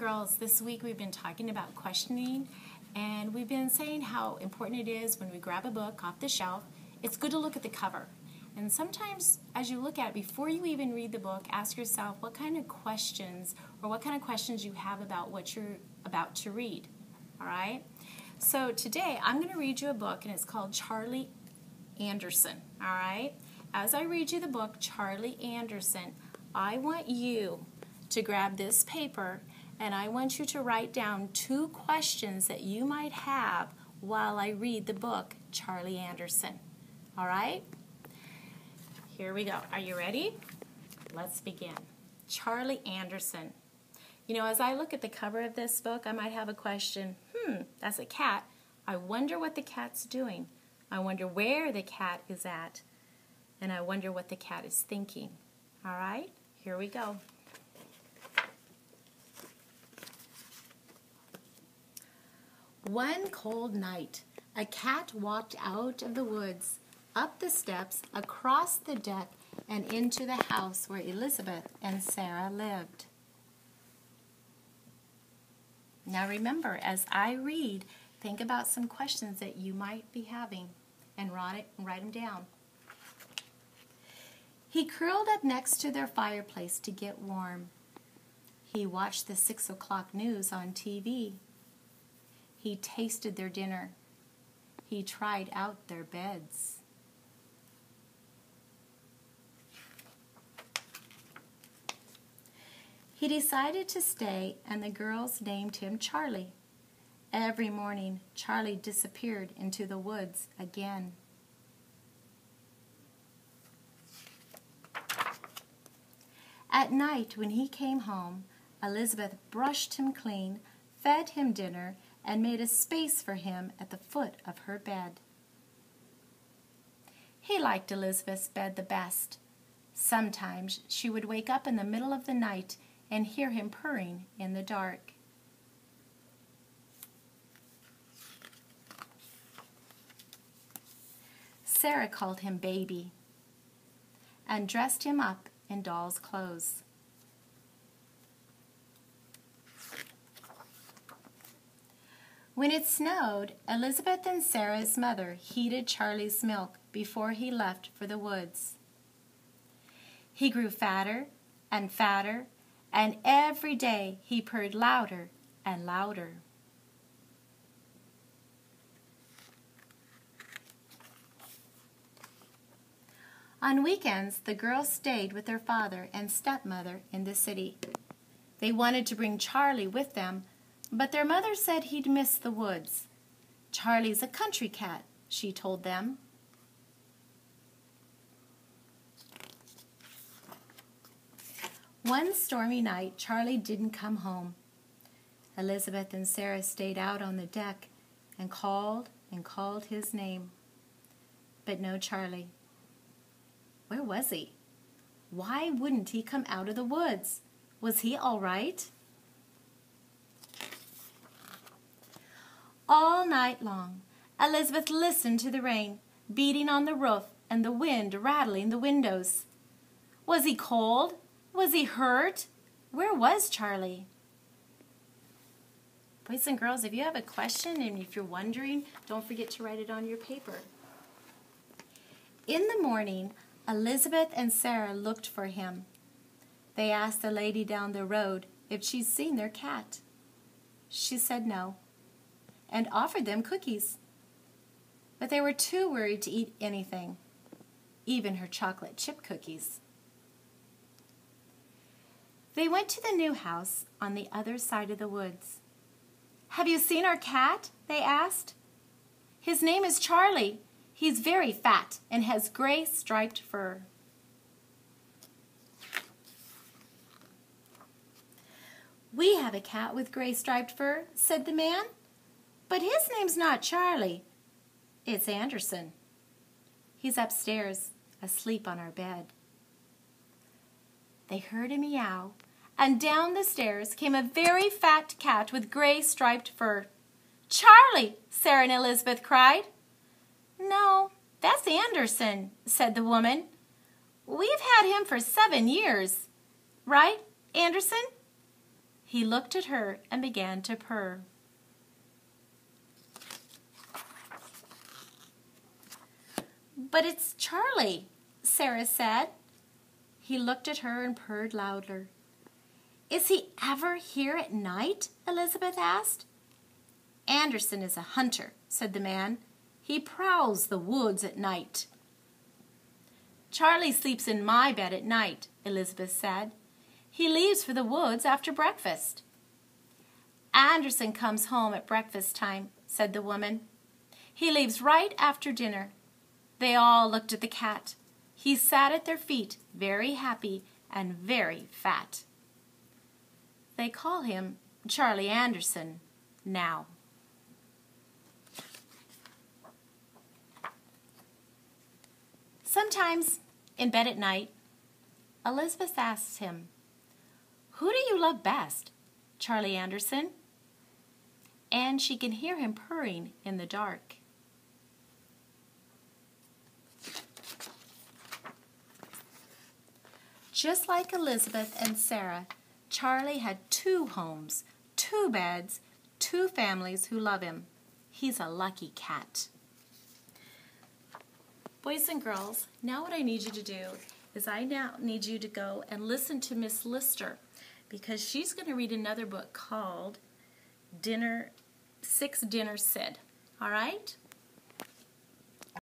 girls, this week we've been talking about questioning, and we've been saying how important it is when we grab a book off the shelf. It's good to look at the cover. And sometimes as you look at it, before you even read the book, ask yourself what kind of questions you have about what you're about to read. All right? So today I'm going to read you a book, and it's called Charlie Anderson. All right? As I read you the book, Charlie Anderson, I want you to grab this paper, and I want you to write down 2 questions that you might have while I read the book, Charlie Anderson. All right? Here we go. Are you ready? Let's begin. Charlie Anderson. You know, as I look at the cover of this book, I might have a question. That's a cat. I wonder what the cat's doing. I wonder where the cat is at. And I wonder what the cat is thinking. All right? Here we go. One cold night, a cat walked out of the woods, up the steps, across the deck, and into the house where Elizabeth and Sarah lived. Now remember, as I read, think about some questions that you might be having and write them down. He curled up next to their fireplace to get warm. He watched the 6 o'clock news on TV. He tasted their dinner. He tried out their beds. He decided to stay, and the girls named him Charlie. Every morning, Charlie disappeared into the woods again. At night, when he came home, Elizabeth brushed him clean, fed him dinner, and made a space for him at the foot of her bed. He liked Elizabeth's bed the best. Sometimes she would wake up in the middle of the night and hear him purring in the dark. Sarah called him baby and dressed him up in doll's clothes. When it snowed, Elizabeth and Sarah's mother heated Charlie's milk before he left for the woods. He grew fatter, and every day he purred louder and louder. On weekends, the girls stayed with their father and stepmother in the city. They wanted to bring Charlie with them, but their mother said he'd miss the woods. Charlie's a country cat, she told them. One stormy night, Charlie didn't come home. Elizabeth and Sarah stayed out on the deck and called his name. But no Charlie. Where was he? Why wouldn't he come out of the woods? Was he all right? All night long, Elizabeth listened to the rain beating on the roof and the wind rattling the windows. Was he cold? Was he hurt? Where was Charlie? Boys and girls, if you have a question and if you're wondering, don't forget to write it on your paper. In the morning, Elizabeth and Sarah looked for him. They asked the lady down the road if she'd seen their cat. She said no, and offered them cookies. But they were too worried to eat anything, even her chocolate chip cookies. They went to the new house on the other side of the woods. "Have you seen our cat?" they asked. "His name is Charlie. He's very fat and has gray striped fur." "We have a cat with gray striped fur," said the man. "But his name's not Charlie. It's Anderson. He's upstairs, asleep on our bed." They heard a meow, and down the stairs came a very fat cat with gray striped fur. "Charlie!" Sarah and Elizabeth cried. "No, that's Anderson," said the woman. "We've had him for 7 years. Right, Anderson?" He looked at her and began to purr. "But it's Charlie," Sarah said. He looked at her and purred louder. "Is he ever here at night?" Elizabeth asked. "Anderson is a hunter," said the man. "He prowls the woods at night." "Charlie sleeps in my bed at night," Elizabeth said. "He leaves for the woods after breakfast." "Anderson comes home at breakfast time," said the woman. "He leaves right after dinner." They all looked at the cat. He sat at their feet, very happy and very fat. They call him Charlie Anderson now. Sometimes, in bed at night, Elizabeth asks him, "Who do you love best, Charlie Anderson?" And she can hear him purring in the dark. Just like Elizabeth and Sarah, Charlie had 2 homes, 2 beds, 2 families who love him. He's a lucky cat. Boys and girls, now what I need you to do is I now need you to go and listen to Miss Lister, because she's going to read another book called Six Dinners Said. All right?